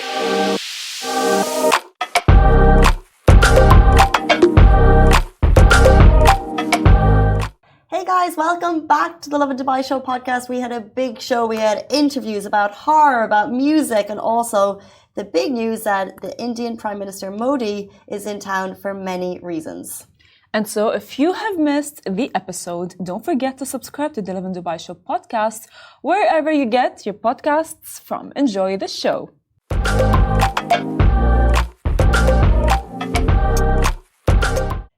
Hey guys, welcome back to the Lovin Dubai Show podcast. We had a big show. We had interviews about horror, about music, and also the big news that the Indian Prime Minister Modi is in town for many reasons. And so if you have missed the episode, don't forget to subscribe to the Lovin Dubai Show podcast wherever you get your podcasts from. Enjoy the show.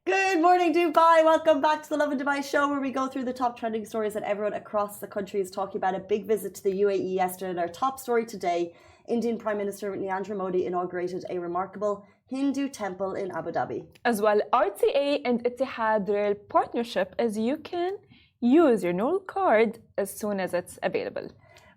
Good morning, Dubai. Welcome back to the Lovin Dubai Show, where we go through the top trending stories that everyone across the country is talking about. A big visit to the UAE yesterday. And our top story today, Indian Prime Minister Narendra Modi inaugurated a remarkable Hindu temple in Abu Dhabi. As well, RTA and Etihad rail partnership, as you can use your Noel card as soon as it's available.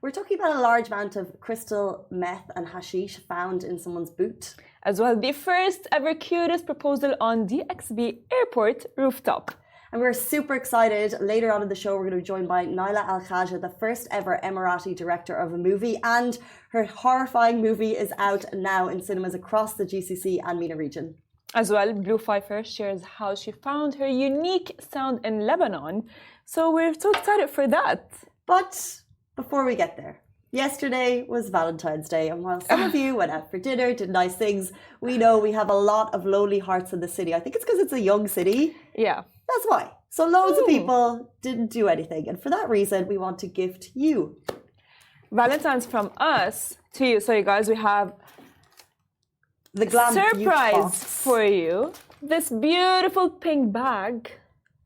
We're talking about a large amount of crystal meth and hashish found in someone's boot. As well, the first ever cutest proposal on DXB airport rooftop. And we're super excited. Later on in the show, we're going to be joined by Nayla Khaja, the first ever Emirati director of a movie. And her horrifying movie is out now in cinemas across the GCC and MENA region. As well, Fiefe shares how she found her unique sound in Lebanon. So we're so excited for that. But before we get there, yesterday was Valentine's Day, and while some of you went out for dinner, did nice things, we know we have a lot of lonely hearts in the city. I think it's because it's a young city. Yeah. That's why. So loads of people didn't do anything, and for that reason, we want to gift you Valentine's from us to you. So you guys, we have the glam surprise for you. This beautiful pink bag.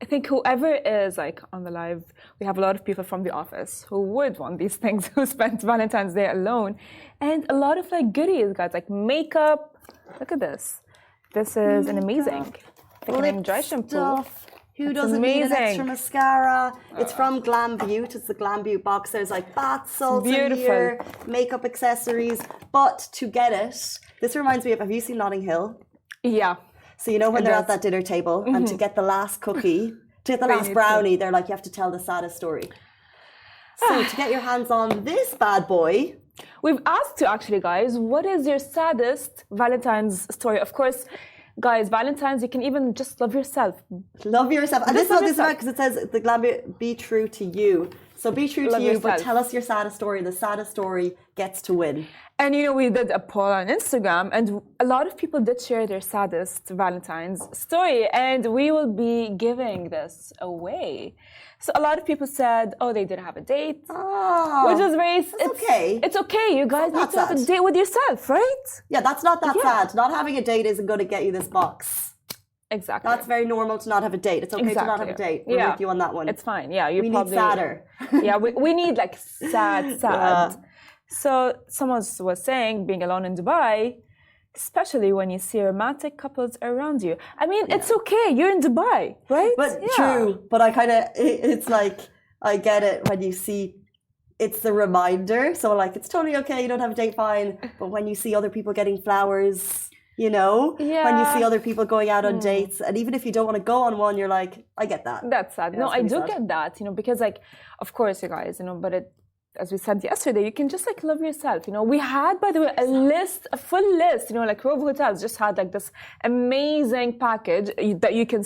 I think whoever is like on the live, we have a lot of people from the office who would want these things, who spent Valentine's Day alone. And a lot of like goodies, guys, like makeup. Look at this. This is an amazing thickening dry shampoo. Who doesn't need an extra mascara? It's from Glam Beaut. It's the Glam Beaut box. There's like bath salts in here, makeup accessories. But to get it, this reminds me of, have you seen Notting Hill? Yeah. So you know when they're at that dinner table and to get the last cookie, to get the last brownie, they're like, you have to tell the saddest story. So to get your hands on this bad boy. We've asked you actually, guys, what is your saddest Valentine's story? Of course, guys, Valentine's, you can even just love yourself. Love yourself. And this is what this is about, because it says the Glam Beaut, be true to you. So be true to you, but tell us your saddest story. The saddest story gets to win. And you know, we did a poll on Instagram, and a lot of people did share their saddest Valentine's story, and we will be giving this away. So a lot of people said, oh, they didn't have a date, which is very... It's okay. It's okay. You guys need to have a date with yourself, right? Yeah, that's not that sad. Not having a date isn't going to get you this box. Exactly. That's very normal to not have a date. It's okay to not have a date. We're with you on that one. It's fine. Yeah, we need sadder. Yeah, we need like sad. Yeah. So someone was saying, being alone in Dubai, especially when you see romantic couples around you. I mean, it's okay. You're in Dubai, right? But true. But I kind of, it's like, I get it when you see, it's the reminder. So like, it's totally okay. You don't have a date, fine. But when you see other people getting flowers, you know, when you see other people going out on dates, and even if you don't want to go on one, you're like, I get that. That's sad. Yeah, no, I do get that, you know, because like, of course, you guys, you know, but it, as we said yesterday, you can just like love yourself. You know, we had, by the way, a full list, you know, like Rove Hotels just had like this amazing package that you can,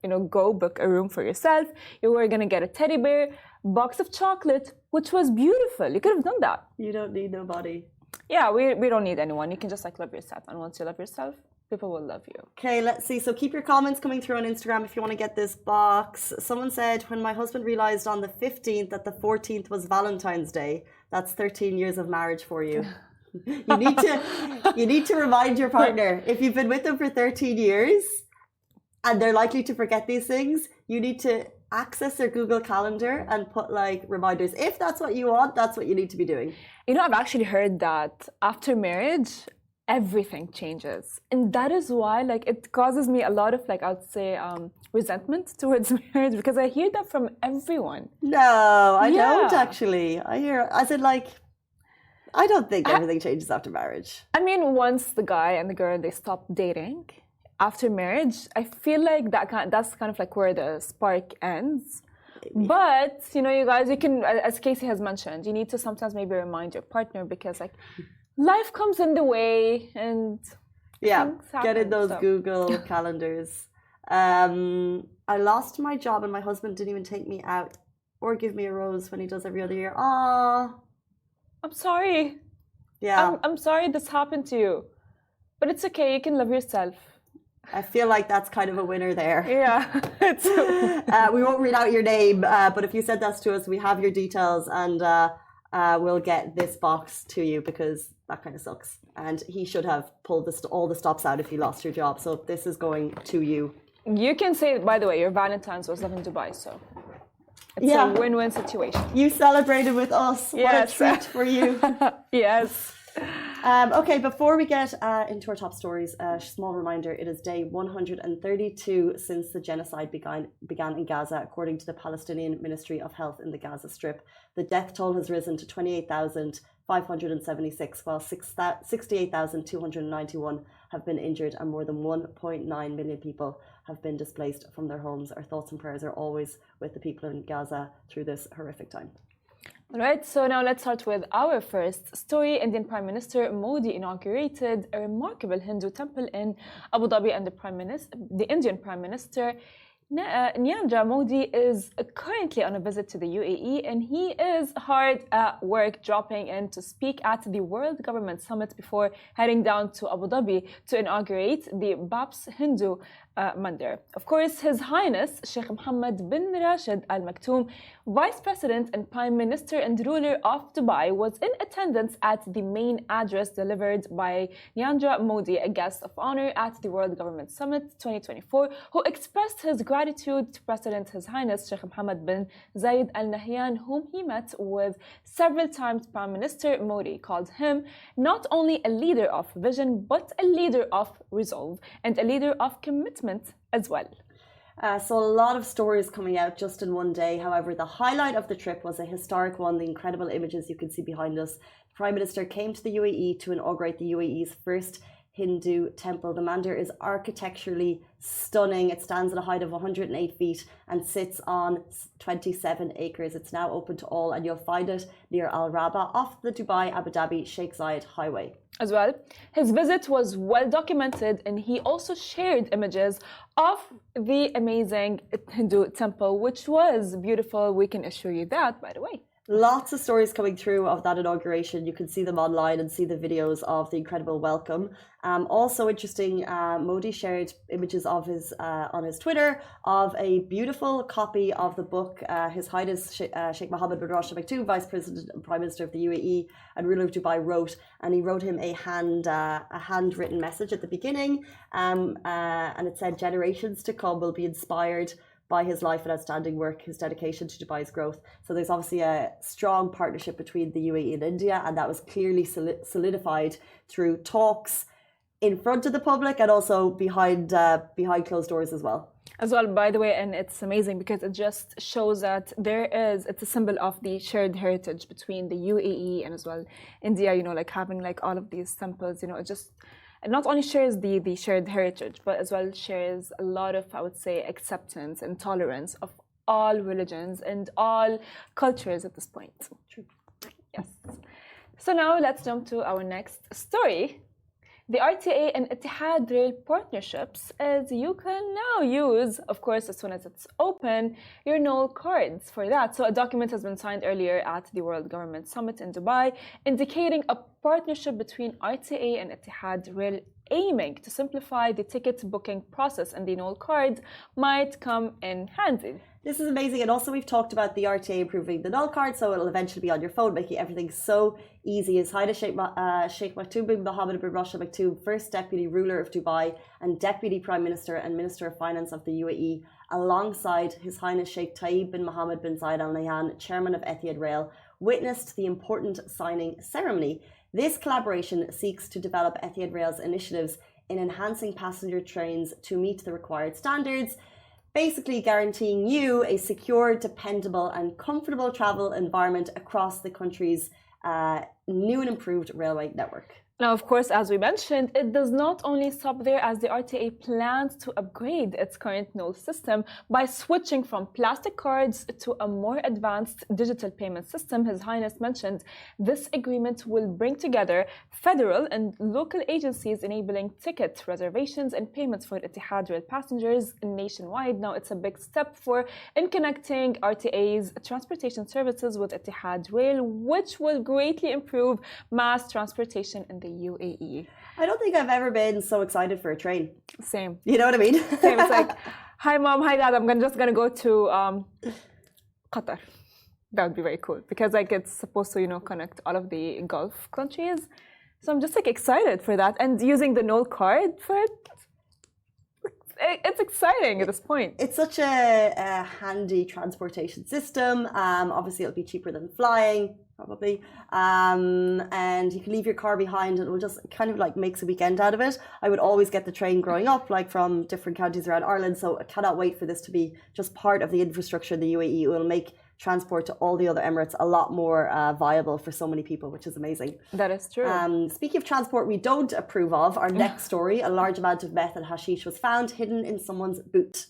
you know, go book a room for yourself. You were going to get a teddy bear, box of chocolate, which was beautiful. You could have done that. You don't need nobody. Yeah, we don't need anyone. You can just like love yourself. And once you love yourself, people will love you. Okay, let's see. So keep your comments coming through on Instagram if you want to get this box. Someone said, when my husband realized on the 15th that the 14th was Valentine's Day, that's 13 years of marriage for you. You need to remind your partner. If you've been with them for 13 years and they're likely to forget these things, you need to access their Google Calendar and put like reminders. If that's what you want, that's what you need to be doing. You know, I've actually heard that after marriage, everything changes, and that is why like it causes me a lot of like, I would say resentment towards marriage, because I hear that from everyone. No, I don't actually. I hear, I said like, I don't think everything changes after marriage. I mean, once the guy and the girl, they stop dating after marriage, I feel like that's kind of like where the spark ends. But you know, you guys, you can, as Casey has mentioned, you need to sometimes maybe remind your partner, because like life comes in the way and Yeah, things get in happen, those so. Google calendars. I lost my job and my husband didn't even take me out or give me a rose when he does every other year. Aww. I'm sorry. Yeah, I'm sorry this happened to you. But it's okay, you can love yourself. I feel like that's kind of a winner there. Yeah. It's We won't read out your name, but if you said that to us, we have your details and we'll get this box to you because that kind of sucks. And he should have pulled all the stops out if he lost your job. So this is going to you. You can say, by the way, your Valentine's was Lovin Dubai, so it's a win-win situation. You celebrated with us. Yes. What a treat for you. Yes. Okay, before we get into our top stories, a small reminder, it is day 132 since the genocide began in Gaza, according to the Palestinian Ministry of Health in the Gaza Strip. The death toll has risen to 28,576, while 68,291 have been injured and more than 1.9 million people have been displaced from their homes. Our thoughts and prayers are always with the people in Gaza through this horrific time. All right, so now let's start with our first story. Indian Prime Minister Modi inaugurated a remarkable Hindu temple in Abu Dhabi, and the Indian Prime Minister Narendra Modi is currently on a visit to the UAE, and he is hard at work dropping in to speak at the World Government Summit before heading down to Abu Dhabi to inaugurate the Babs Hindu Mandir. Of course, His Highness Sheikh Mohammed bin Rashid Al Maktoum, Vice President and Prime Minister and ruler of Dubai, was in attendance at the main address delivered by Narendra Modi, a guest of honor at the World Government Summit 2024, who expressed his gratitude to President His Highness Sheikh Mohammed bin Zayed Al Nahyan, whom he met with several times. Prime Minister Modi called him not only a leader of vision, but a leader of resolve and a leader of commitment as well. So a lot of stories coming out just in one day. However, the highlight of the trip was a historic one, the incredible images you can see behind us. The Prime Minister came to the UAE to inaugurate the UAE's first Hindu temple. The mandir is architecturally stunning. It stands at a height of 108 feet and sits on 27 acres. It's now open to all, and you'll find it near Al Rabah off the Dubai-Abu Dhabi Sheikh Zayed Highway. As well, his visit was well documented, and he also shared images of the amazing Hindu temple, which was beautiful. We can assure you that, by the way. Lots of stories coming through of that inauguration. You can see them online and see the videos of the incredible welcome. Also interesting, Modi shared images of his on his Twitter of a beautiful copy of the book His Highness Sheikh Mohammed bin Rashid Al Maktoum, Vice President and Prime Minister of the UAE and ruler of Dubai, wrote, and he wrote him a handwritten message at the beginning, and it said, "Generations to come will be inspired by his life and outstanding work, his dedication to Dubai's growth." So there's obviously a strong partnership between the UAE and India, and that was clearly solidified through talks in front of the public and also behind closed doors as well. As well, by the way, and it's amazing because it just shows that it's a symbol of the shared heritage between the UAE and as well India, like having like all of these temples, it just not only shares the shared heritage, but as well shares a lot of, I would say, acceptance and tolerance of all religions and all cultures at this point. True. Yes. So now let's jump to our next story. The RTA and Etihad rail partnerships, as you can now use, of course, as soon as it's open, your Knoll cards for that. So a document has been signed earlier at the World Government Summit in Dubai, indicating a partnership between RTA and Etihad rail aiming to simplify the ticket booking process, and the Knoll card might come in handy. This is amazing, and also we've talked about the RTA improving the Knoll card, so it'll eventually be on your phone, making everything so easy. His Highness Sheikh Maktoum bin Mohammed bin Rashid Al Maktoum, First Deputy Ruler of Dubai and Deputy Prime Minister and Minister of Finance of the UAE, alongside His Highness Sheikh Tayyib bin Mohammed bin Zayed Al Nahyan, Chairman of Etihad Rail, witnessed the important signing ceremony. This collaboration seeks to develop Etihad Rail's initiatives in enhancing passenger trains to meet the required standards, basically guaranteeing you a secure, dependable and comfortable travel environment across the country's new and improved railway network. Now, of course, as we mentioned, it does not only stop there, as the RTA plans to upgrade its current node system by switching from plastic cards to a more advanced digital payment system. His Highness mentioned this agreement will bring together federal and local agencies, enabling ticket reservations and payments for Etihad rail passengers nationwide. Now, it's a big step in connecting RTA's transportation services with Etihad Rail, which will greatly improve mass transportation in the UAE. I don't think I've ever been so excited for a train. Same. You know what I mean? Same. It's like, hi mom, hi dad, I'm just gonna go to Qatar. That would be very cool because like it's supposed to, connect all of the Gulf countries. So I'm just like excited for that, and using the Node card for it. It's exciting at this point. It's such a handy transportation system. Obviously, it'll be cheaper than flying, probably. And you can leave your car behind and it will just kind of like makes a weekend out of it. I would always get the train growing up, like from different counties around Ireland. So I cannot wait for this to be just part of the infrastructure in the UAE. It will make transport to all the other Emirates a lot more viable for so many people, which is amazing. That is true. Speaking of transport we don't approve of, our next story, a large amount of meth and hashish was found hidden in someone's boot.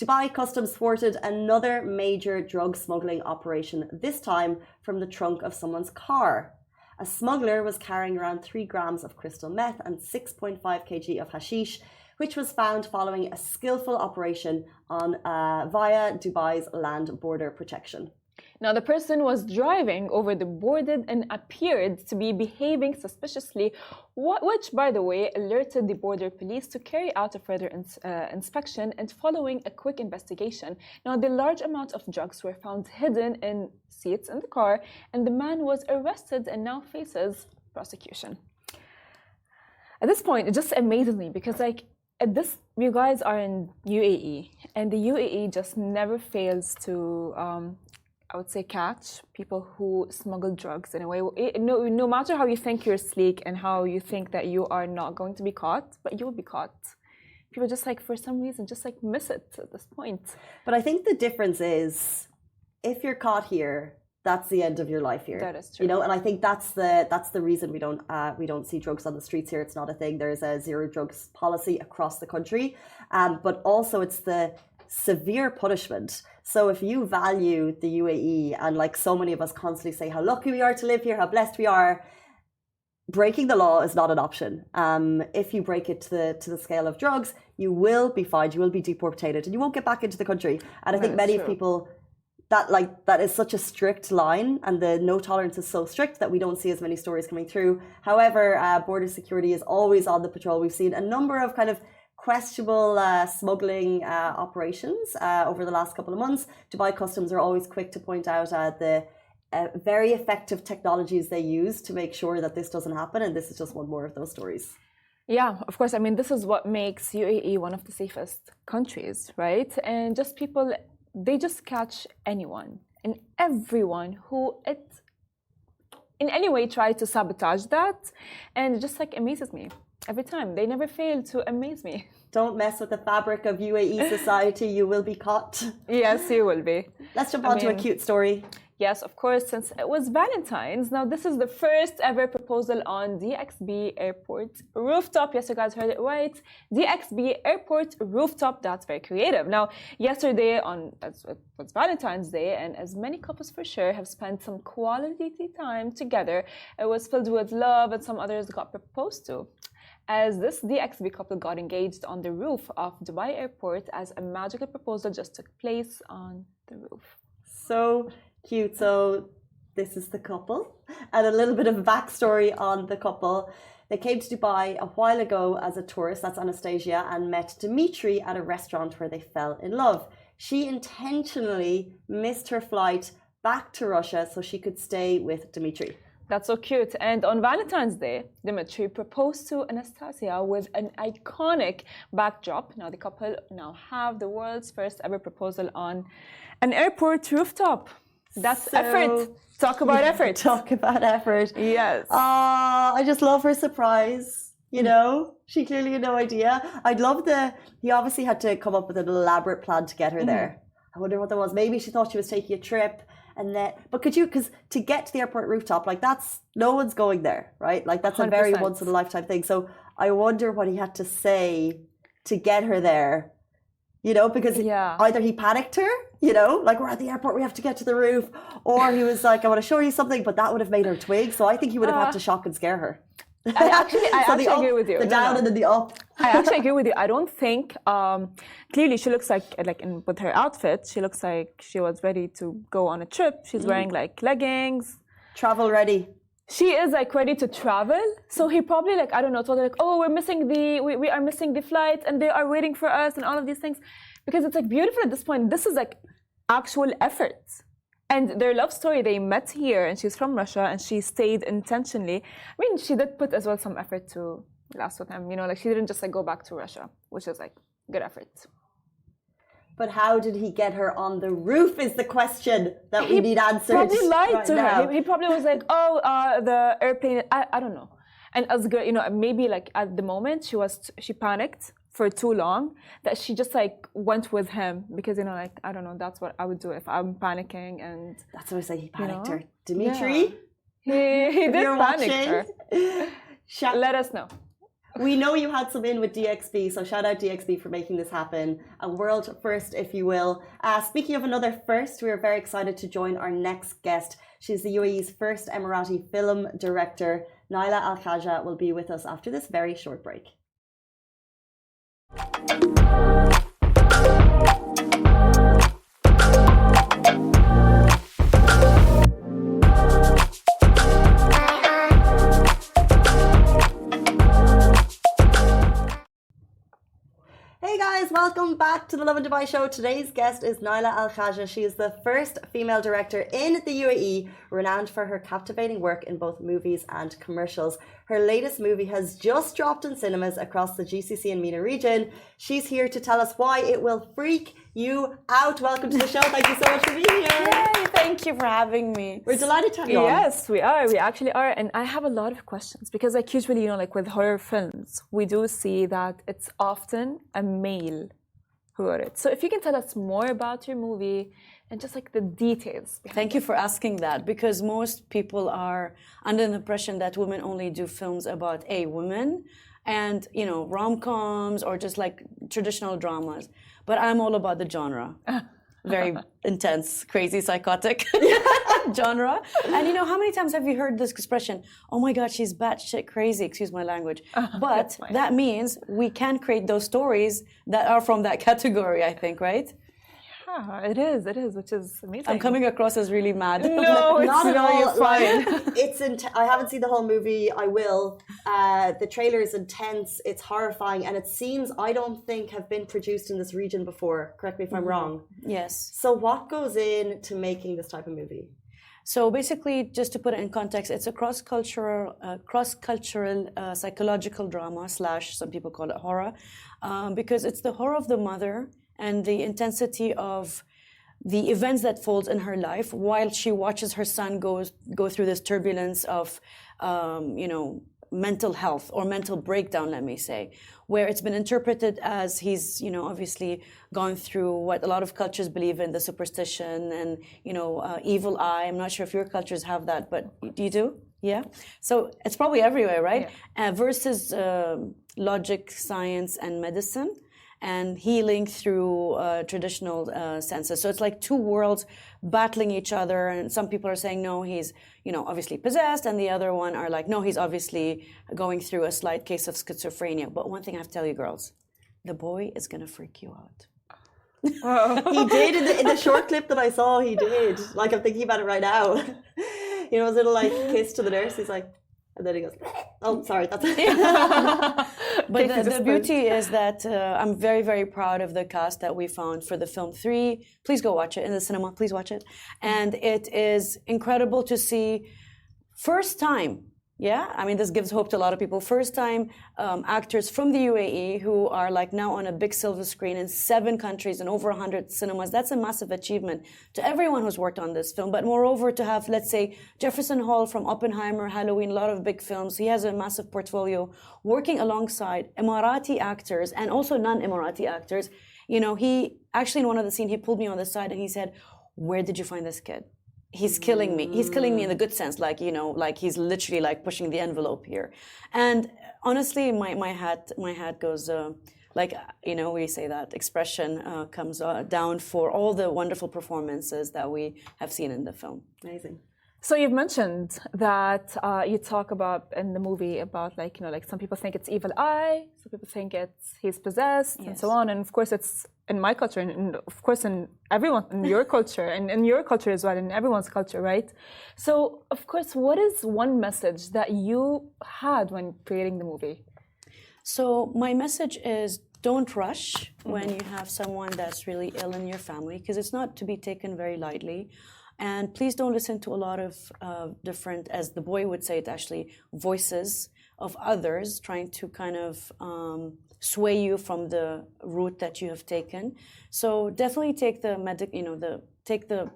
Dubai Customs thwarted another major drug smuggling operation, this time from the trunk of someone's car. A smuggler was carrying around 3 grams of crystal meth and 6.5 kg of hashish, which was found following a skillful operation via Dubai's land border protection. Now, the person was driving over the border and appeared to be behaving suspiciously, which, by the way, alerted the border police to carry out a further inspection. And following a quick investigation, now the large amount of drugs were found hidden in seats in the car, and the man was arrested and now faces prosecution. At this point, it just amazes me because, you guys are in UAE, and the UAE just never fails to I would say catch people who smuggle drugs in a way. No matter how you think you're sleek and how you think that you are not going to be caught, but you will be caught. People just for some reason, just miss it at this point. But I think the difference is, if you're caught here, that's the end of your life here. That is true. And I think that's the reason we don't see drugs on the streets here. It's not a thing. There's a zero drugs policy across the country, but also it's the severe punishment. So if you value the UAE, and so many of us constantly say how lucky we are to live here, how blessed we are, breaking the law is not an option. If you break it to the scale of drugs, you will be fined, you will be deported, and you won't get back into the country. And I think many people that is such a strict line, and the no tolerance is so strict that we don't see as many stories coming through. However, border security is always on the patrol. We've seen a number of kind of questionable smuggling operations over the last couple of months. Dubai Customs are always quick to point out the very effective technologies they use to make sure that this doesn't happen, and this is just one more of those stories. Yeah, of course. I mean, this is what makes UAE one of the safest countries, right? And just people, they just catch anyone and everyone who in any way try to sabotage that, and it just amazes me. Every time. They never fail to amaze me. Don't mess with the fabric of UAE society. You will be caught. Yes, you will be. Let's jump on to a cute story. Yes, of course, since it was Valentine's. Now, this is the first ever proposal on DXB Airport Rooftop. Yes, you guys heard it right. DXB Airport Rooftop. That's very creative. Now, yesterday it was Valentine's Day, and as many couples for sure have spent some quality time together, it was filled with love, and some others got proposed to, as this DXB couple got engaged on the roof of Dubai Airport as a magical proposal just took place on the roof. So cute. So this is the couple, and a little bit of a backstory on the couple. They came to Dubai a while ago as a tourist, that's Anastasia, and met Dimitri at a restaurant where they fell in love. She intentionally missed her flight back to Russia so she could stay with Dimitri. That's so cute. And on Valentine's Day, Dimitri proposed to Anastasia with an iconic backdrop. Now the couple now have the world's first ever proposal on an airport rooftop. That's effort. Talk about effort. Talk about effort. Yes. I just love her surprise. She clearly had no idea. I'd love he obviously had to come up with an elaborate plan to get her there. I wonder what that was. Maybe she thought she was taking a trip, and then, but could you, because to get to the airport rooftop, like that's, no one's going there, right? Like that's a very 100%. once in a lifetime thing. So I wonder what he had to say to get her there, because either he panicked her, like we're at the airport, we have to get to the roof, or he was like, I want to show you something, but that would have made her twig. So I think he would have had to shock and scare her. I actually agree with you. The down and then the up. I actually agree with you. I don't think clearly she looks like with her outfit, she looks like she was ready to go on a trip. She's wearing like leggings. Travel ready. She is like ready to travel. So he probably like, I don't know, told her like, oh, we are missing the flight and they are waiting for us and all of these things. Because it's like beautiful at this point. This is like actual effort. And their love story, they met here and she's from Russia and she stayed intentionally. I mean, she did put as well some effort to last with him, like she didn't just like go back to Russia, which is like good effort. But how did he get her on the roof is the question that we need answered. He probably lied to now. her. He probably was like, oh, the airplane, I don't know. And as good, maybe like at the moment she panicked for too long that she just like went with him because like I don't know, that's what I would do if I'm panicking. And that's what I say, he panicked her. Dimitri, he did panic her. Let us know. We know you had some in with DXB, so shout out DXB for making this happen. A world first, if you will. Speaking of another first, we are very excited to join our next guest. She's the UAE's first Emirati film director. Nayla Khaja will be with us after this very short break. Hey guys, welcome back to the Lovin Dubai show. Today's guest is Nayla Khaja. She is the first female director in the UAE, renowned for her captivating work in both movies and commercials. Her latest movie has just dropped in cinemas across the GCC and MENA region. She's here to tell us why it will freak you out. Welcome to the show. Thank you so much for being here. Yay, thank you for having me. We're delighted to have you on. Yes, we are. We actually are. And I have a lot of questions because like usually, like with horror films, we do see that it's often a male who wrote it. So if you can tell us more about your movie and just like the details. Thank you for asking that, because most people are under the impression that women only do films about women and, rom-coms or just like traditional dramas. But I'm all about the genre. Very intense, crazy, psychotic genre. And how many times have you heard this expression? Oh my God, she's batshit crazy, excuse my language. But that means we can create those stories that are from that category, I think, right? Yeah, it is, which is amazing. I'm coming across as really mad. No, it's not at all. You're fine. I haven't seen the whole movie. I will. The trailer is intense. It's horrifying, and it seems I don't think have been produced in this region before. Correct me if I'm wrong. Yes. So what goes into making this type of movie? So basically, just to put it in context, it's a cross-cultural psychological drama / some people call it horror, because it's the horror of the mother and the intensity of the events that falls in her life while she watches her son go through this turbulence of, mental health or mental breakdown, let me say, where it's been interpreted as he's, obviously gone through what a lot of cultures believe in, the superstition and, evil eye. I'm not sure if your cultures have that, but you do? Yeah. So it's probably everywhere, right? Yeah. Versus logic, science, and medicine, and healing through traditional senses. So it's like two worlds battling each other, and some people are saying, no, he's, obviously possessed, and the other one are like, no, he's obviously going through a slight case of schizophrenia. But one thing I have to tell you, girls, the boy is going to freak you out. He did in the short clip that I saw, he did. Like, I'm thinking about it right now. His little, kiss to the nurse, he's like, and then he goes, oh, sorry, that's it. But the beauty is that I'm very, very proud of the cast that we found for the film 3. Please go watch it in the cinema. Please watch it. And it is incredible to see first time. Yeah, I mean, this gives hope to a lot of people. First time actors from the UAE who are now on a big silver screen in 7 countries and over 100 cinemas. That's a massive achievement to everyone who's worked on this film. But moreover, to have, let's say, Jefferson Hall from Oppenheimer, Halloween, a lot of big films. He has a massive portfolio working alongside Emirati actors and also non-Emirati actors. He actually, in one of the scenes, he pulled me on the side and he said, where did you find this kid? he's killing me. He's killing me in the good sense, like, you know, like he's literally like pushing the envelope here. And honestly, my hat goes, like, you know, we say that expression comes down for all the wonderful performances that we have seen in the film. Amazing. So you've mentioned that you talk about in the movie about, like, you know, like some people think it's evil eye, some people think he's possessed, and so on. And of course, it's in my culture, and of course in everyone, in your culture, and in your culture as well, in everyone's culture, right? So of course, what is one message that you had when creating the movie? So my message is, don't rush when you have someone that's really ill in your family, because it's not to be taken very lightly. And please don't listen to a lot of different, as the boy would say it actually, voices of others trying to kind of sway you from the route that you have taken. So definitely take the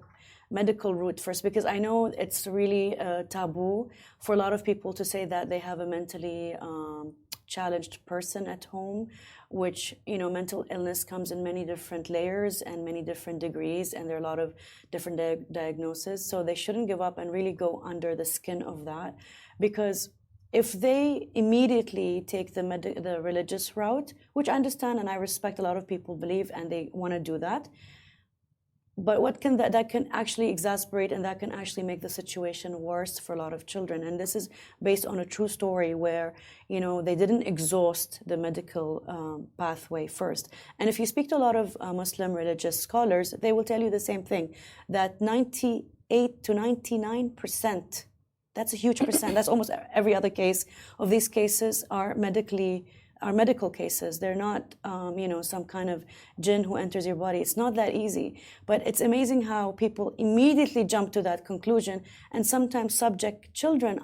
medical route first, because I know it's really taboo for a lot of people to say that they have a mentally challenged person at home, which, you know, mental illness comes in many different layers and many different degrees, and there are a lot of different diagnoses. So they shouldn't give up and really go under the skin of that, because if they immediately take the religious route, which I understand and I respect, a lot of people believe and they want to do that, but what can that can actually exacerbate, and that can actually make the situation worse for a lot of children. And this is based on a true story where, you know, they didn't exhaust the medical pathway first. And if you speak to a lot of Muslim religious scholars, they will tell you the same thing, that 98 to 99%, that's a huge percent, that's almost every other case of these cases are medical cases. They're not, you know, some kind of jinn who enters your body. It's not that easy. But it's amazing how people immediately jump to that conclusion, and sometimes subject children,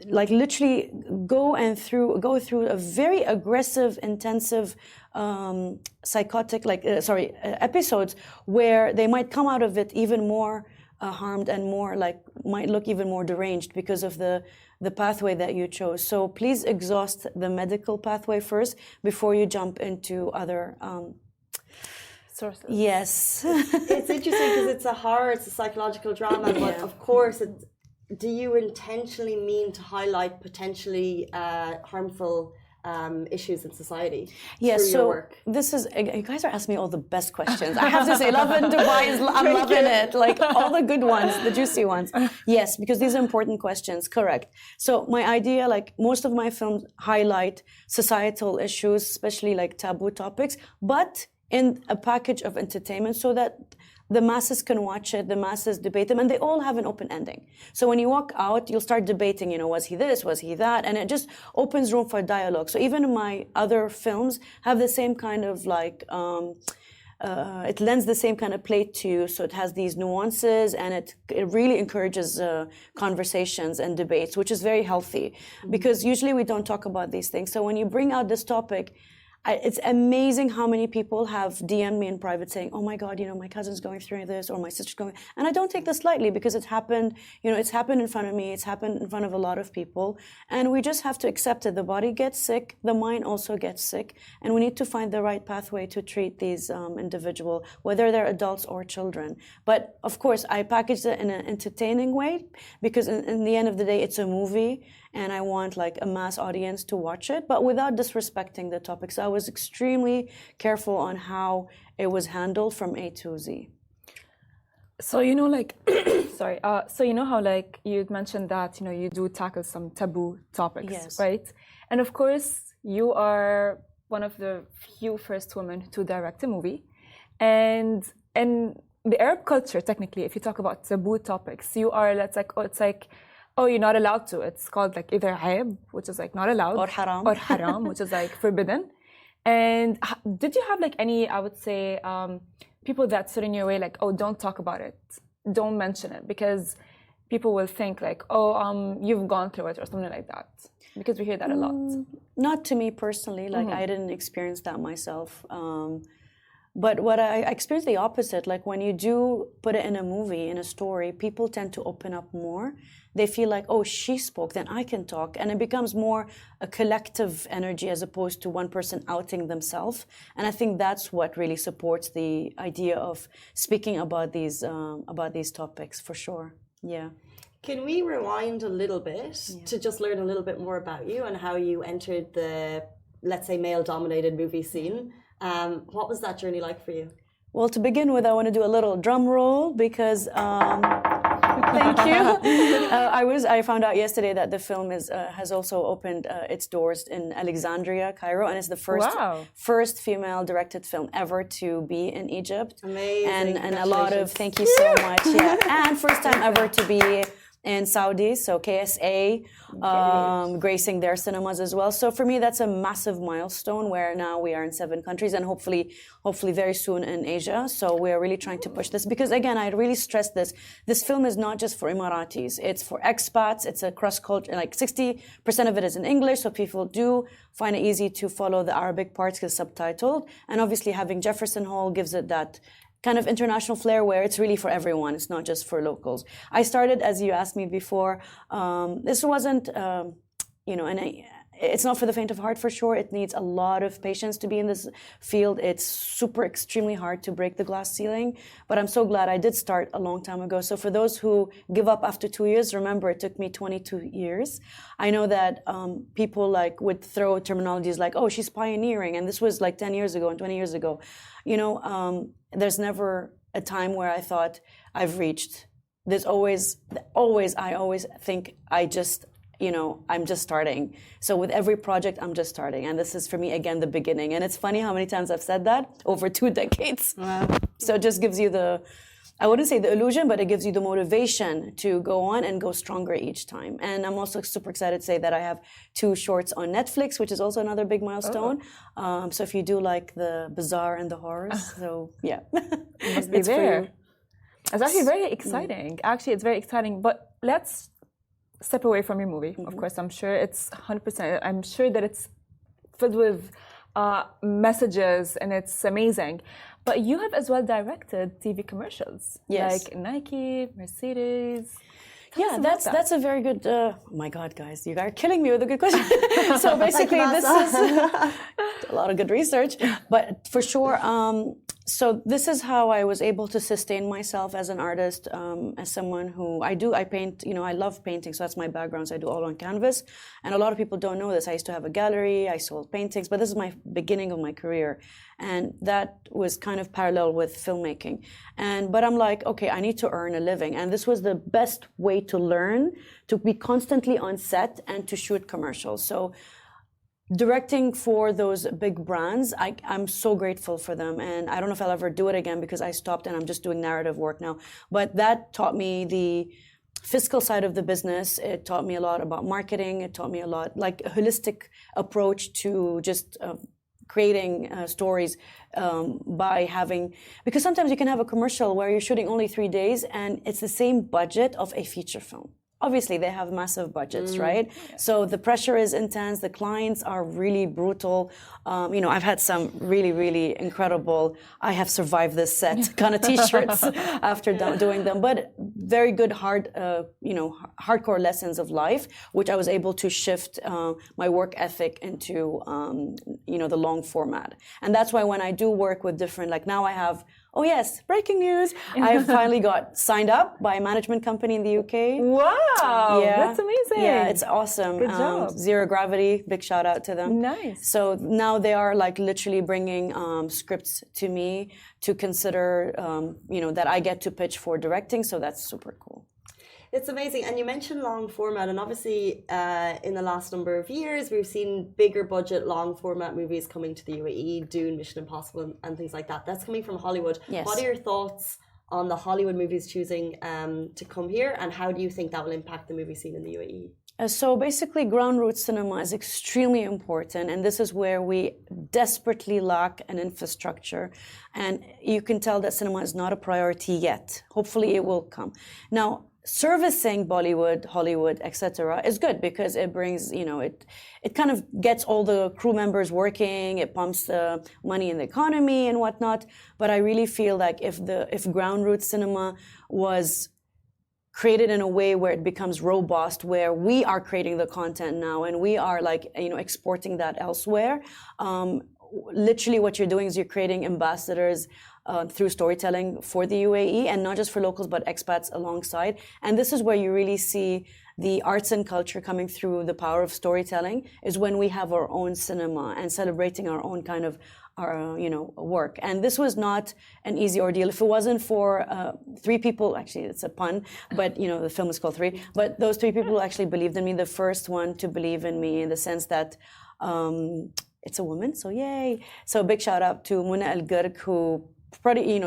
like literally go through a very aggressive, intensive, psychotic, episodes where they might come out of it even more harmed and more like might look even more deranged because of the pathway that you chose. So please exhaust the medical pathway first before you jump into other sources. Yes. It's interesting because it's a horror, it's a psychological drama, but of course, do you intentionally mean to highlight potentially harmful issues in society? Yes, through your work? This is, you guys are asking me all the best questions. I have to say, Lovin Dubai I'm loving it. Like all the good ones, the juicy ones. Yes, because these are important questions, correct. So my idea, like most of my films highlight societal issues, especially like taboo topics, but in a package of entertainment so that the masses can watch it, the masses debate them, and they all have an open ending. So when you walk out, you'll start debating, you know, was he this, was he that? And it just opens room for dialogue. So even my other films have the same kind of like, it lends the same kind of play to you. So it has these nuances, and it really encourages conversations and debates, which is very healthy, because usually we don't talk about these things. So when you bring out this topic, it's amazing how many people have DM'd me in private saying, oh my God, you know, my cousin's going through this, or my sister's going, and I don't take this lightly, because it's happened, you know, it's happened in front of me, it's happened in front of a lot of people, and we just have to accept it. The body gets sick, the mind also gets sick, and we need to find the right pathway to treat these individuals, whether they're adults or children. But of course, I package it in an entertaining way, because in the end of the day, it's a movie, and I want like a mass audience to watch it, but without disrespecting the topic. So I was extremely careful on how it was handled from A to Z. So, you know, like, sorry. So, you know how, like, you'd mentioned that, you know, you do tackle some taboo topics, yes. right? And of course, you are one of the few first women to direct a movie. And in the Arab culture, technically, if you talk about taboo topics, you are, it's like, oh, you're not allowed to. It's called like either aib, which is like not allowed, or haram, which is like forbidden. And did you have like any, I would say, people that stood in your way, like, oh, don't talk about it, don't mention it, because people will think like, oh, you've gone through it or something like that, because we hear that a lot. Not to me personally, like I didn't experience that myself. But what I experienced the opposite. Like when you do put it in a movie, in a story, people tend to open up more. They feel like, oh, she spoke, then I can talk. And it becomes more a collective energy as opposed to one person outing themselves. And I think that's what really supports the idea of speaking about these topics, for sure. Yeah. Can we rewind a little bit to just learn a little bit more about you and how you entered the, let's say, male-dominated movie scene? What was that journey like for you? Well, to begin with, I want to do a little drum roll because thank you. I found out yesterday that the film has also opened its doors in Alexandria, Cairo, and it's the first female-directed film ever to be in Egypt. Amazing! And a lot of thank you so much. Yeah, and first time ever to be in Saudi, so KSA, gracing their cinemas as well. So for me, that's a massive milestone where now we are in 7 countries and hopefully very soon in Asia. So we are really trying to push this because again, I really stress this. This film is not just for Emiratis. It's for expats. It's a cross-culture, like 60% of it is in English. So people do find it easy to follow the Arabic parts because it's subtitled. And obviously having Jefferson Hall gives it that kind of international flair where it's really for everyone. It's not just for locals. I started, as you asked me before, this wasn't, it's not for the faint of heart for sure. It needs a lot of patience to be in this field. It's extremely hard to break the glass ceiling. But I'm so glad I did start a long time ago. So for those who give up after 2 years, remember it took me 22 years. I know that people would throw terminologies like, oh, she's pioneering. And this was like 10 years ago and 20 years ago. There's never a time where I thought I've reached. There's always I always think I'm just starting. So with every project, I'm just starting. And this is for me, again, the beginning. And it's funny how many times I've said that over 2 decades. Wow. So it just gives you I wouldn't say the illusion, but it gives you the motivation to go on and go stronger each time. And I'm also super excited to say that I have 2 shorts on Netflix, which is also another big milestone. So if you do like the bizarre and the horrors, so yeah. You must be there. It's actually very exciting. Actually, it's very exciting. But let's step away from your movie. Of course, I'm sure it's 100%. I'm sure that it's filled with messages and it's amazing. But you have as well directed TV commercials, like Nike, Mercedes. Yeah, that's a very good. Oh my God, guys, you are killing me with a good question. So basically, this is a lot of good research, but for sure. So this is how I was able to sustain myself as an artist, as someone who I paint. I love painting, so that's my background. So I do all on canvas, and a lot of people don't know this. I used to have a gallery. I sold paintings, but this is my beginning of my career, and that was kind of parallel with filmmaking. But I'm like, okay, I need to earn a living, and this was the best way to learn, to be constantly on set and to shoot commercials. So directing for those big brands, I'm so grateful for them. And I don't know if I'll ever do it again because I stopped and I'm just doing narrative work now. But that taught me the fiscal side of the business. It taught me a lot about marketing. It taught me a lot, like a holistic approach to just creating stories by having, because sometimes you can have a commercial where you're shooting only 3 days and it's the same budget of a feature film. Obviously, they have massive budgets, right? Yeah. So the pressure is intense. The clients are really brutal. I've had some really, really incredible, I have survived this set kind of T-shirts after doing them. But very good, hardcore lessons of life, which I was able to shift my work ethic into, the long format. And that's why when I do work with different, like now I have, oh yes, breaking news. I finally got signed up by a management company in the UK. Wow, yeah. That's amazing. Yeah, it's awesome. Good job. Zero Gravity, big shout out to them. Nice. So now they are like literally bringing scripts to me to consider, that I get to pitch for directing. So that's super cool. It's amazing. And you mentioned long format, and obviously in the last number of years, we've seen bigger budget, long format movies coming to the UAE, Dune, Mission Impossible, and things like that. That's coming from Hollywood. Yes. What are your thoughts on the Hollywood movies choosing to come here, and how do you think that will impact the movie scene in the UAE? So basically, ground root cinema is extremely important, and this is where we desperately lack an infrastructure. And you can tell that cinema is not a priority yet. Hopefully, it will come. Now, servicing Bollywood, Hollywood, etc. is good because it brings, it kind of gets all the crew members working, it pumps the money in the economy and whatnot. But I really feel like if ground root cinema was created in a way where it becomes robust, where we are creating the content now and we are exporting that elsewhere. Literally what you're doing is you're creating ambassadors through storytelling for the UAE, and not just for locals but expats alongside. And this is where you really see the arts and culture coming through the power of storytelling, is when we have our own cinema and celebrating our own kind of work. And this was not an easy ordeal. If it wasn't for three people, actually it's a pun, but the film is called Three, but those three people actually believed in me, the first one to believe in me in the sense that it's a woman, so yay. So a big shout out to Muna Al-Gurk, who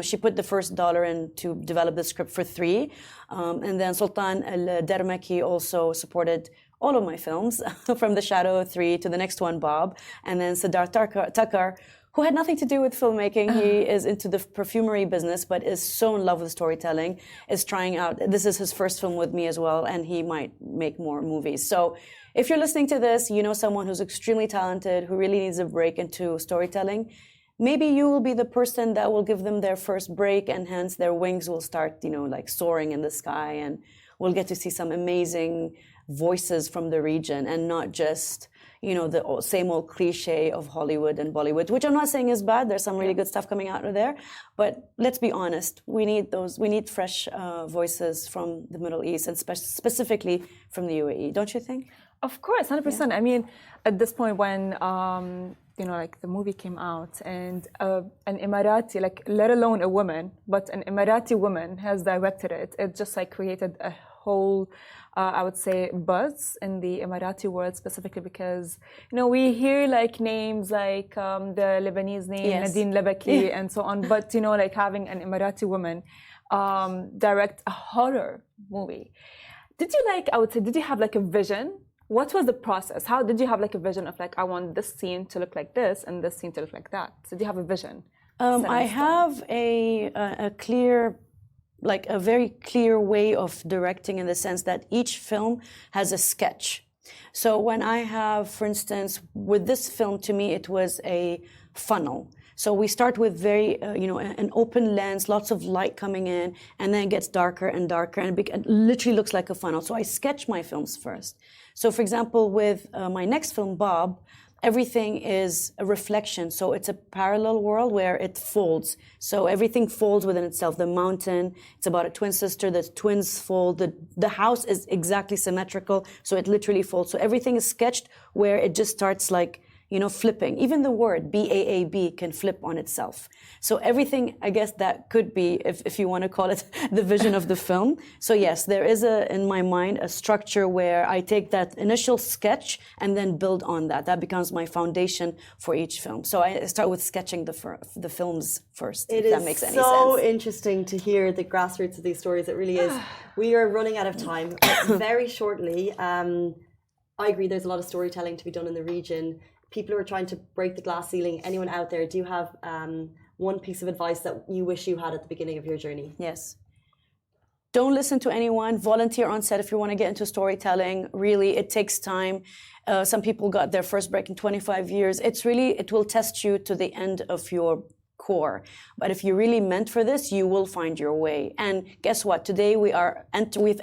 she put the first dollar in to develop the script for Three. And then Sultan Al-Darmaki also supported all of my films, from The Shadow of Three to the next one, Bob. And then Siddharth Tucker, who had nothing to do with filmmaking. He is into the perfumery business, but is so in love with storytelling, is trying out. This is his first film with me as well, and he might make more movies. So if you're listening to this, you know someone who's extremely talented, who really needs a break into storytelling, maybe you will be the person that will give them their first break, and hence their wings will start, soaring in the sky, and we'll get to see some amazing voices from the region, and not just, the same old cliche of Hollywood and Bollywood, which I'm not saying is bad. There's some really good stuff coming out of there. But let's be honest, we need fresh voices from the Middle East, and specifically from the UAE, don't you think? Of course, 100%. Yeah. I mean, at this point when the movie came out, and an Emirati, let alone a woman, but an Emirati woman has directed it, it just created a whole, I would say, buzz in the Emirati world, specifically because, we hear names the Lebanese name, yes, Nadine Lebaki, and so on, but, having an Emirati woman direct a horror movie. Did you have a vision? What was the process? How did you have a vision of I want this scene to look like this and this scene to look like that? So do you have a vision? I have a clear, a very clear way of directing, in the sense that each film has a sketch. So when I have, for instance, with this film, to me, it was a funnel. So we start with very, an open lens, lots of light coming in, and then it gets darker and darker, and it literally looks like a funnel. So I sketch my films first. So, for example, with my next film, Bob, everything is a reflection. So it's a parallel world where it folds. So everything folds within itself. The mountain, it's about a twin sister. The twins fold. The house is exactly symmetrical. So it literally folds. So everything is sketched where it just starts flipping. Even the word B-A-A-B can flip on itself. So everything, I guess that could be, if you want to call it, the vision of the film. So yes, there is in my mind, a structure where I take that initial sketch and then build on that. That becomes my foundation for each film. So I start with sketching the films first, if that makes any sense. It is so interesting to hear the grassroots of these stories. It really is. We are running out of time. Very shortly, I agree there's a lot of storytelling to be done in the region. People who are trying to break the glass ceiling. Anyone out there, do you have one piece of advice that you wish you had at the beginning of your journey? Yes. Don't listen to anyone. Volunteer on set if you want to get into storytelling. Really, it takes time. Some people got their first break in 25 years. It will test you to the end of your core. But if you're really meant for this, you will find your way. And guess what? Today we've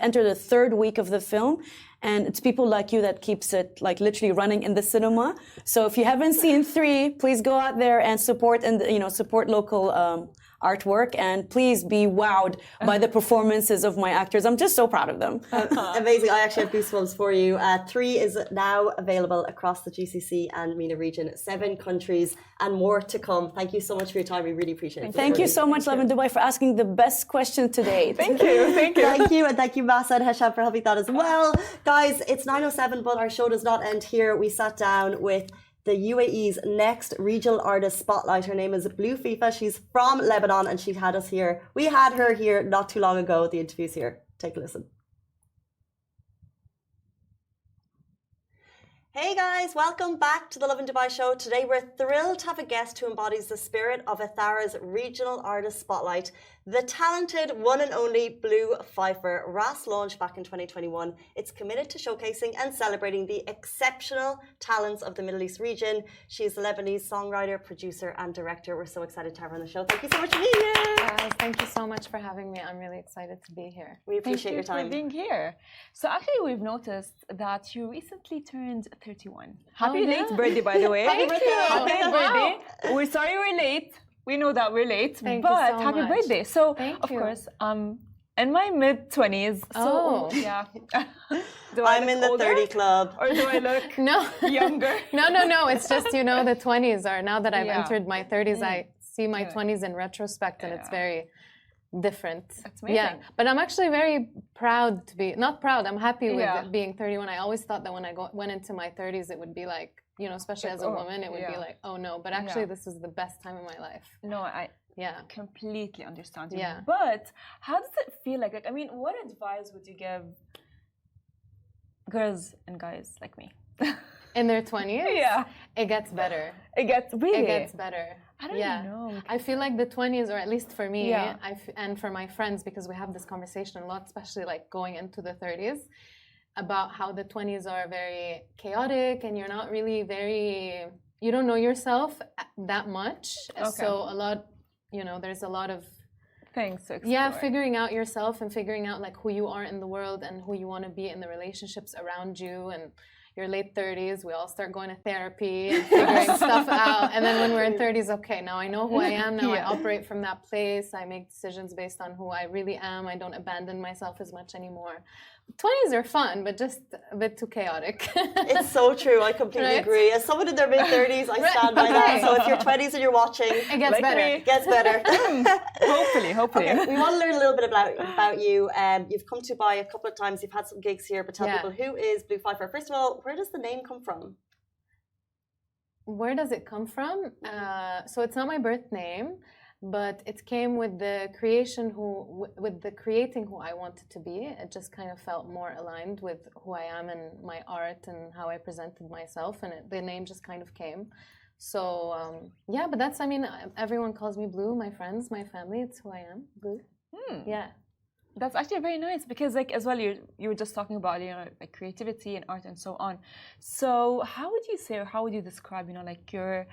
entered the third week of the film. And it's people like you that keeps it literally running in the cinema. So if you haven't seen Three, please go out there and support local artwork, and please be wowed by the performances of my actors. I'm just so proud of them. Amazing. I actually have goosebumps for you. Three is now available across the GCC and MENA region, 7 countries, and more to come. Thank you so much for your time. We really appreciate it. Thank you so much, Lovin Dubai, for asking the best question today. Thank you. Thank you. And thank you, Masa and Hesham, for helping that as well. Guys, it's 9:07, but our show does not end here. We sat down with the UAE's next regional artist spotlight. Her name is Fiefe. She's from Lebanon, and she had us here. We had her here not too long ago. The interview's here. Take a listen. Hey guys, welcome back to the Lovin Dubai show. Today we're thrilled to have a guest who embodies the spirit of Ethara's regional artist spotlight, the talented one and only Blue Fiefe. RAS launched back in 2021. It's committed to showcasing and celebrating the exceptional talents of the Middle East region. She's a Lebanese songwriter, producer and director. We're so excited to have her on the show. Thank you so much for being here. Guys, thank you so much for having me. I'm really excited to be here. We appreciate your time. Thank you for being here. So actually we've noticed that you recently turned 31. Happy late birthday, by the way. Happy birthday. Happy birthday. We're sorry we're late. We know that we're late, Thank but you so happy much. birthday. So, Thank of you. course, in my mid-20s. Oh. So, yeah. Do I I'm look in the older? 30 club. Or do I look No. younger? No. It's just, the 20s are, now that I've Yeah. entered my 30s, I see my 20s in retrospect and it's very different. That's amazing. Yeah, but I'm actually very proud to be, not proud, I'm happy with Yeah. it being 31. I always thought that when I went into my 30s, it would be like, especially as a woman, it would be like, oh no, but actually this is the best time of my life. No, I Yeah. completely understand you. Yeah. But how does it feel like? I mean, what advice would you give girls and guys like me? In their 20s? Yeah. It gets better. It gets really. It gets better. I don't know. I feel like the 20s, or at least for me, Yeah. and for my friends, because we have this conversation a lot, especially like going into the 30s, about how the 20s are very chaotic and you're not really you don't know yourself that much. Okay. So a lot, there's a lot of Things to explore. yeah, figuring out yourself and figuring out like who you are in the world and who you want to be in the relationships around you. And your late 30s, we all start going to therapy and figuring stuff out. And then when we're in 30s, okay, now I know who I am. Now I operate from that place. I make decisions based on who I really am. I don't abandon myself as much anymore. 20s are fun, but just a bit too chaotic. It's so true. I completely Right? agree. As someone in their mid 30s, I stand by that. So if you're 20s and you're watching, It gets Like better. me. it gets better. Hopefully. Okay, we want to learn a little bit about you. You've come to Dubai a couple of times. You've had some gigs here, but tell Yeah. people, who is Blue Fiefe? First of all, where does the name come from? Where does it come from? So it's not my birth name, but it came with the creating who I wanted to be. It just kind of felt more aligned with who I am and my art and how I presented myself, and the name just kind of came. So yeah, but that's, everyone calls me Blue. My friends, my family, it's who I am, Blue. Yeah. That's actually very nice because, like, as well, you were just talking about, like creativity and art and so on. So, how would you say, or how would you describe, like your,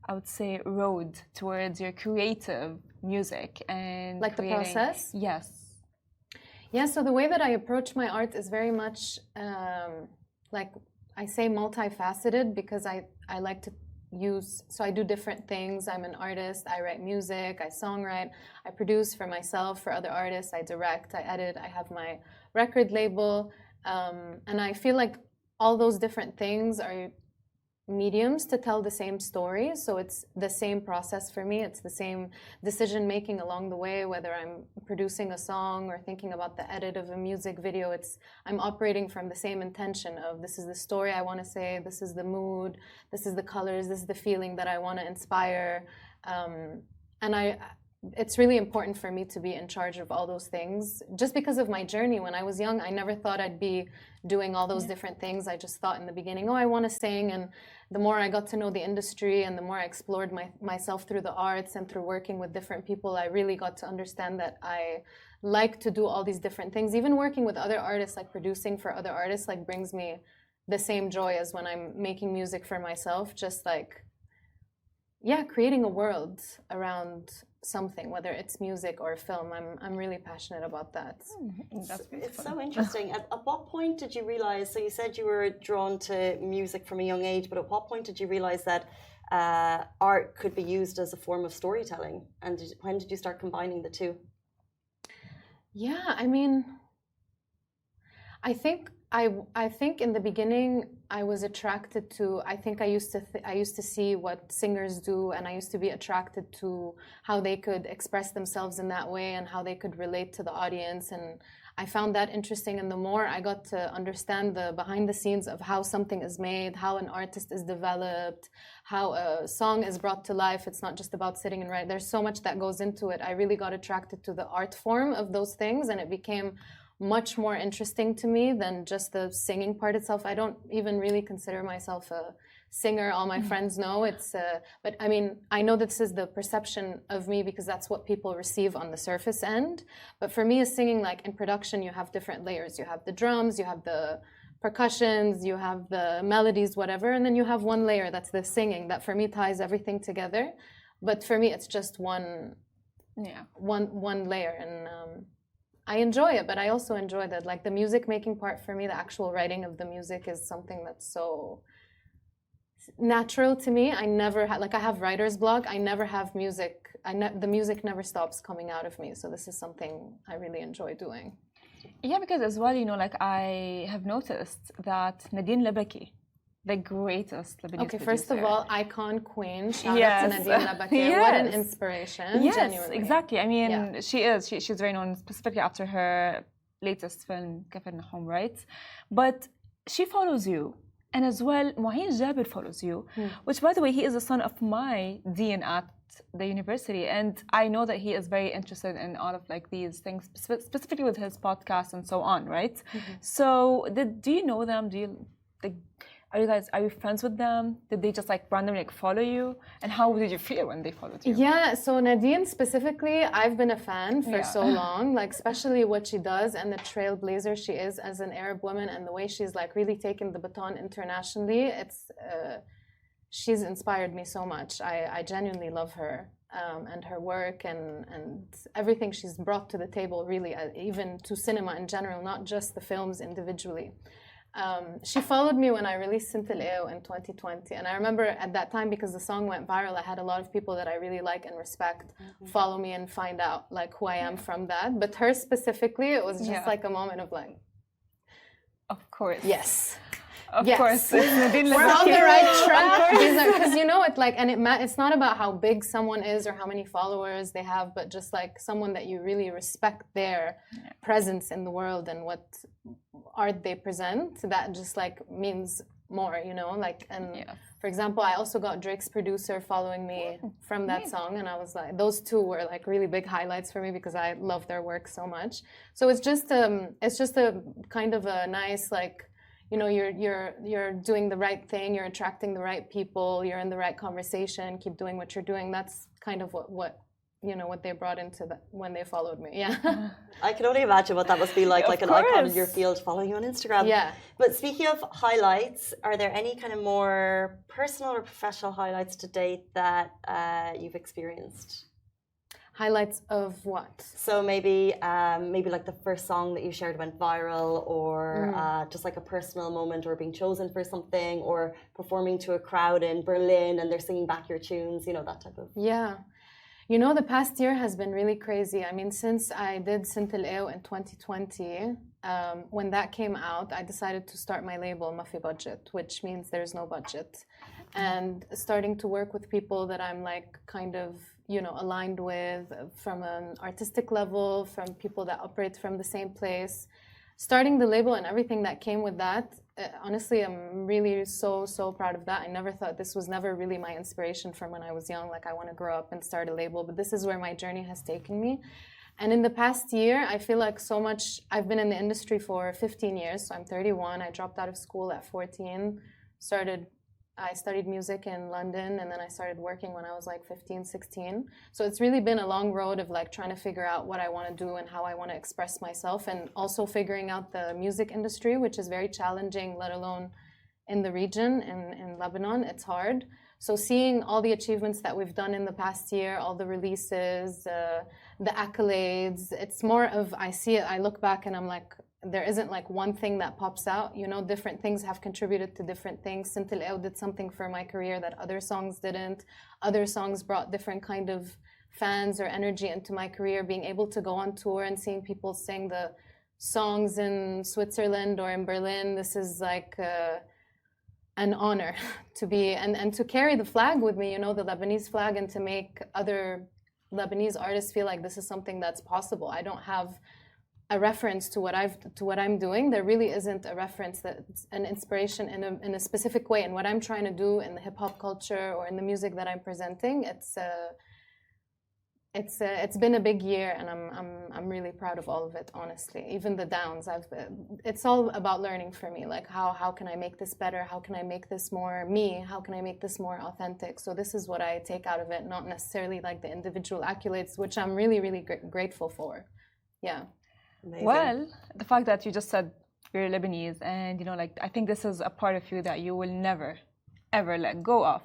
I would say, road towards your creative music and Like the creating- process? Yes. Yeah, so the way that I approach my art is very much, like I say, multifaceted, because I like to so I do different things. I'm an artist, I write music, I songwrite, I produce for myself, for other artists, I direct, I edit, I have my record label, and I feel like all those different things are mediums to tell the same story. So it's the same process for me. It's the same decision making along the way, whether I'm producing a song or thinking about the edit of a music video. I'm operating from the same intention of, this is the story I want to say, this is the mood, this is the colors, this is the feeling that I want to inspire. And it's really important for me to be in charge of all those things. Just because of my journey, when I was young, I never thought I'd be doing all those different things. I just thought in the beginning, I want to sing. And the more I got to know the industry and the more I explored myself through the arts and through working with different people, I really got to understand that I like to do all these different things. Even working with other artists, like producing for other artists, like brings me the same joy as when I'm making music for myself. Just like, yeah, creating a world around something, whether it's music or film. I'm really passionate about that. That's It's so interesting. At what point did you realize, so you said you were drawn to music from a young age, but at what point did you realize that art could be used as a form of storytelling? And when did you start combining the two? Yeah, I think in the beginning I was attracted to. I think I used to see what singers do, and I used to be attracted to how they could express themselves in that way and how they could relate to the audience. And I found that interesting. And the more I got to understand the behind the scenes of how something is made, how an artist is developed, how a song is brought to life. It's not just about sitting and writing. There's so much that goes into it. I really got attracted to the art form of those things, and it became much more interesting to me than just the singing part itself. I don't even really consider myself a singer. All my friends know it's, but I mean, I know this is the perception of me because that's what people receive on the surface end. But for me, as singing, like in production, you have different layers. You have the drums, you have the percussions, you have the melodies, whatever, and then you have one layer that's the singing that for me ties everything together. But for me, it's just one layer, and I enjoy it. But I also enjoy that, like the music making part for me, the actual writing of the music is something that's so natural to me. I never like I have writer's block. I never have music. The music never stops coming out of me. So this is something I really enjoy doing. Yeah, because as well, you know, like I have noticed that Nadine Lebaki, the greatest Lebanese Okay, first of producer. all, icon queen. Shout Yes. out to Nadine Lebaki. Yes. What an inspiration. Yes, Genuinely. exactly. I mean, she is. She's very known specifically after her latest film, Kafir Nahum, right? But she follows you. And as well, Mu'in Jabir follows you, which, by the way, he is the son of my dean at the university. And I know that he is very interested in all of like these things, specifically with his podcast and so on, right? So do you know them? Are you friends with them? Did they just like randomly like follow you? And how did you feel when they followed you? Yeah, so Nadine specifically, I've been a fan for so long, like especially what she does and the trailblazer she is as an Arab woman and the way she's like really taken the baton internationally. It's she's inspired me so much. I genuinely love her and her work and everything she's brought to the table, really, even to cinema in general, not just the films individually. She followed me when I released Sint Al-Ew in 2020, and I remember at that time, because the song went viral, I had a lot of people that I really like and respect follow me and find out like who I am from that. But her specifically, it was just like a moment of like, of course, yes. Of course, it's Nadine we're on the right track. Because you know, it's not about how big someone is or how many followers they have, but just like someone that you really respect their presence in the world and what art they present. That just like means more, you know. Like, and for example, I also got Drake's producer following me from that song, and I was like, those two were like really big highlights for me because I love their work so much. So it's just a kind of a nice like, you know, you're doing the right thing, you're attracting the right people, you're in the right conversation, keep doing what you're doing. That's kind of what you know, what they brought into that when they followed me. Yeah. I can only imagine what that must be like an icon in your field following you on Instagram. Yeah. But speaking of highlights, are there any kind of more personal or professional highlights to date that you've experienced? Highlights of what? So maybe like the first song that you shared went viral, or just like a personal moment, or being chosen for something, or performing to a crowd in Berlin and they're singing back your tunes, you know, that type of. Yeah. You know, the past year has been really crazy. I mean, since I did Sint Al-Ew in 2020, when that came out, I decided to start my label, Mafi Budget, which means there's no budget. And starting to work with people that I'm like kind of, you know, aligned with from an artistic level, from people that operate from the same place. Starting the label and everything that came with that, honestly, I'm really so proud of that. I never thought this was never really my inspiration from when I was young. Like, I want to grow up and start a label, but this is where my journey has taken me. And in the past year, I feel like so much, I've been in the industry for 15 years, so I'm 31. I dropped out of school at 14, I studied music in London, and then I started working when I was like 15, 16. So it's really been a long road of like trying to figure out what I want to do and how I want to express myself, and also figuring out the music industry, which is very challenging, let alone in the region, in Lebanon. It's hard. So seeing all the achievements that we've done in the past year, all the releases, the accolades, it's more of, I see it, I look back and I'm like, there isn't like one thing that pops out, you know, different things have contributed to different things. Sint Al-Ew did something for my career that other songs didn't. Other songs brought different kind of fans or energy into my career. Being able to go on tour and seeing people sing the songs in Switzerland or in Berlin, this is like an honor to be, and to carry the flag with me, you know, the Lebanese flag, and to make other Lebanese artists feel like this is something that's possible. I don't have a reference to what I'm doing. There really isn't a reference that's an inspiration in a specific way. And what I'm trying to do in the hip hop culture or in the music that I'm presenting, it's been a big year, and I'm really proud of all of it, honestly. Even the downs, it's all about learning for me. Like how can I make this better? How can I make this more me? How can I make this more authentic? So this is what I take out of it, not necessarily like the individual accolades, which I'm really, really grateful for. Yeah. Amazing. Well, the fact that you just said you're Lebanese, and you know, like I think this is a part of you that you will never ever let go of.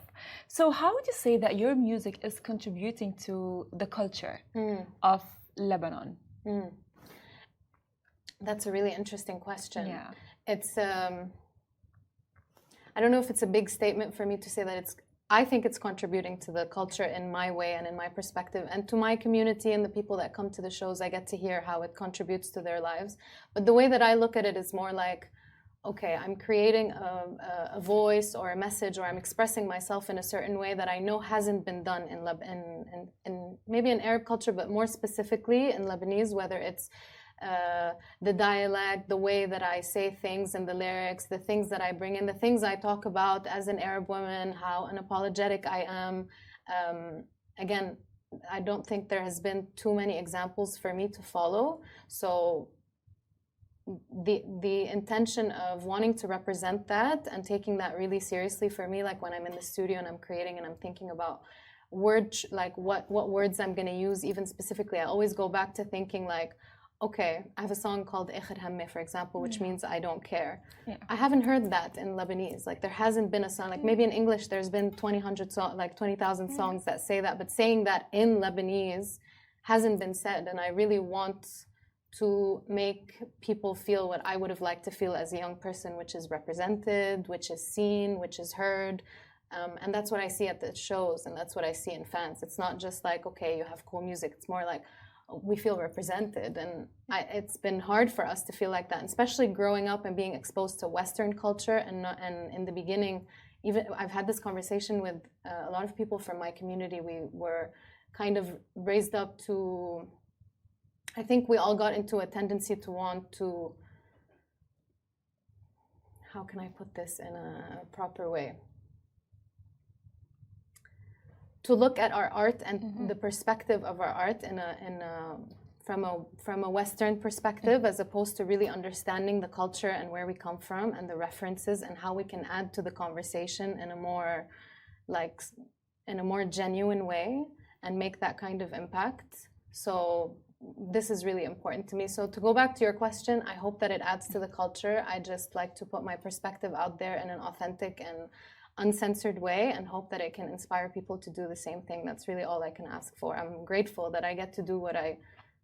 So how would you say that your music is contributing to the culture of Lebanon? That's a really interesting question. Yeah. It's I don't know if it's a big statement for me to say that I think it's contributing to the culture in my way and in my perspective, and to my community and the people that come to the shows. I get to hear how it contributes to their lives. But the way that I look at it is more like, okay, I'm creating a voice or a message, or I'm expressing myself in a certain way that I know hasn't been done in maybe in Arab culture, but more specifically in Lebanese, whether it's the dialect, the way that I say things and the lyrics, the things that I bring in, the things I talk about as an Arab woman, how unapologetic I am. Again, I don't think there has been too many examples for me to follow. So the intention of wanting to represent that and taking that really seriously for me, like when I'm in the studio and I'm creating and I'm thinking about words, like what words I'm going to use, even specifically, I always go back to thinking like, okay, I have a song called Ekhir Hamme, for example, which means I don't care. Yeah. I haven't heard that in Lebanese. Like there hasn't been a song, like maybe in English there's been 20,000 songs that say that, but saying that in Lebanese hasn't been said. And I really want to make people feel what I would have liked to feel as a young person, which is represented, which is seen, which is heard. And that's what I see at the shows, and that's what I see in fans. It's not just like, okay, you have cool music. It's more like, we feel represented, and it's been hard for us to feel like that, especially growing up and being exposed to Western culture. And in the beginning, even I've had this conversation with a lot of people from my community. We were kind of raised up to, I think we all got into a tendency to want to, how can I put this in a proper way? To look at our art and the perspective of our art from a Western perspective, as opposed to really understanding the culture and where we come from and the references and how we can add to the conversation in a more genuine way and make that kind of impact. So this is really important to me. So to go back to your question, I hope that it adds to the culture. I just like to put my perspective out there in an authentic and uncensored way, and hope that it can inspire people to do the same thing. That's really all I can ask for. I'm grateful that I get to do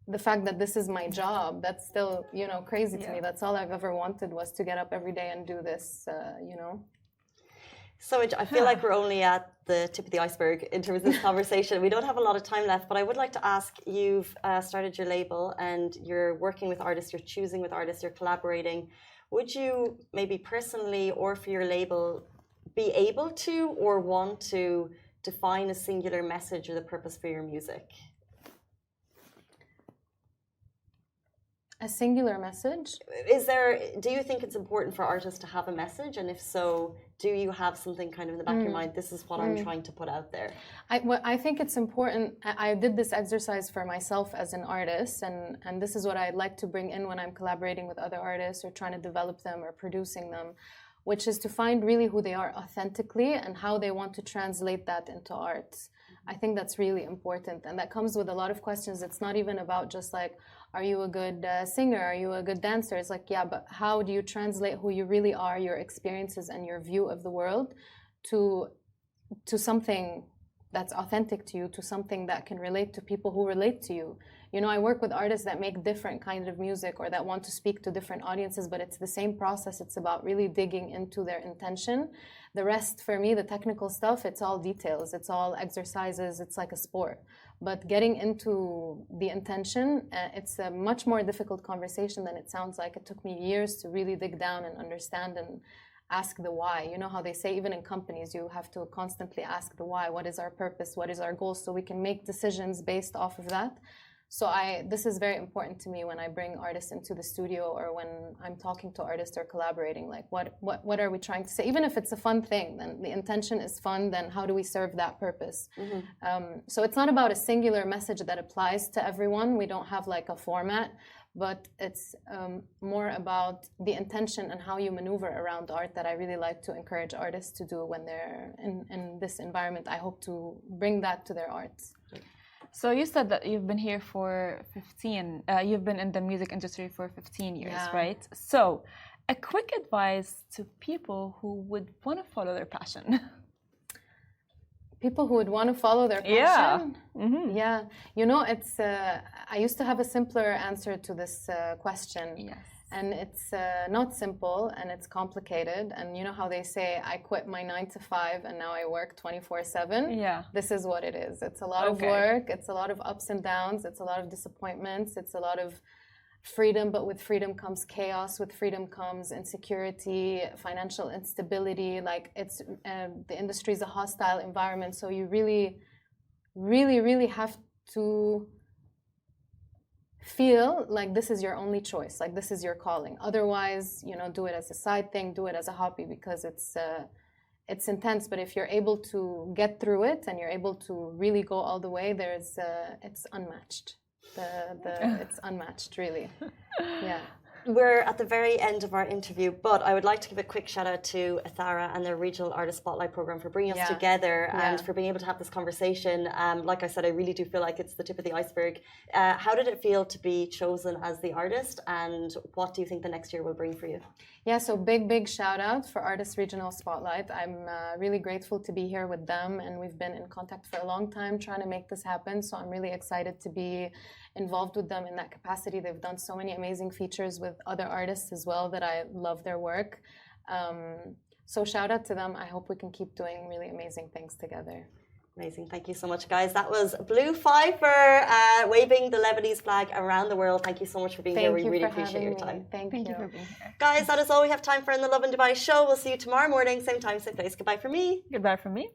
the fact that this is my job, that's still, you know, crazy to me. That's all I've ever wanted, was to get up every day and do this, you know. So I feel like we're only at the tip of the iceberg in terms of this conversation. We don't have a lot of time left, but I would like to ask, you've started your label and you're working with artists, you're choosing with artists, you're collaborating. Would you maybe personally or for your label be able to or want to define a singular message or the purpose for your music? A singular message? Do you think it's important for artists to have a message? And if so, do you have something kind of in the back of your mind, this is what I'm trying to put out there? I think it's important. I did this exercise for myself as an artist, and this is what I'd like to bring in when I'm collaborating with other artists or trying to develop them or producing them, which is to find really who they are authentically and how they want to translate that into art. I think that's really important, and that comes with a lot of questions. It's not even about just like, are you a good singer? Are you a good dancer? It's like, yeah, but how do you translate who you really are, your experiences and your view of the world to something that's authentic to you, to something that can relate to people who relate to you? You know, I work with artists that make different kinds of music or that want to speak to different audiences, but it's the same process. It's about really digging into their intention. The rest, for me, the technical stuff, it's all details. It's all exercises. It's like a sport. But getting into the intention, it's a much more difficult conversation than it sounds like. It took me years to really dig down and understand and ask the why. You know how they say even in companies you have to constantly ask the why. What is our purpose? What is our goal? So we can make decisions based off of that. So this is very important to me when I bring artists into the studio or when I'm talking to artists or collaborating. Like, what are we trying to say? Even if it's a fun thing, then the intention is fun. Then how do we serve that purpose? So it's not about a singular message that applies to everyone. We don't have like a format, but it's more about the intention and how you maneuver around art that I really like to encourage artists to do when they're in this environment. I hope to bring that to their arts. So you said that you've been here for 15, you've been in the music industry for 15 years, right? So a quick advice to people who would want to follow their passion. People who would want to follow their passion? Yeah. You know, it's, I used to have a simpler answer to this question. Yes. And it's not simple and it's complicated. And you know how they say, I quit my 9 to 5 and now I work 24/7? Yeah. This is what it is. It's a lot of work. It's a lot of ups and downs. It's a lot of disappointments. It's a lot of freedom, but with freedom comes chaos. With freedom comes insecurity, financial instability. Like it's, the industry is a hostile environment. So you really, really, really have to feel like this is your only choice, like this is your calling. Otherwise, you know, do it as a side thing, do it as a hobby, because it's intense. But if you're able to get through it and you're able to really go all the way, it's unmatched. It's unmatched, really. Yeah. We're at the very end of our interview, but I would like to give a quick shout out to Ethara and their Regional Artist Spotlight program for bringing us together and for being able to have this conversation. Like I said, I really do feel like it's the tip of the iceberg. How did it feel to be chosen as the artist, and what do you think the next year will bring for you? Yeah, so big shout out for Artist Regional Spotlight. I'm really grateful to be here with them, and we've been in contact for a long time trying to make this happen. So I'm really excited to be involved with them in that capacity. They've done so many amazing features with other artists as well that I love their work. So shout out to them. I hope we can keep doing really amazing things together. Amazing. Thank you so much, guys. That was Blue Fiefe waving the Lebanese flag around the world. Thank you so much for being here. We really appreciate your time. Thank you for being here. Guys, that is all we have time for in the Lovin Dubai show. We'll see you tomorrow morning, same time, same place. Goodbye from me. Goodbye from me.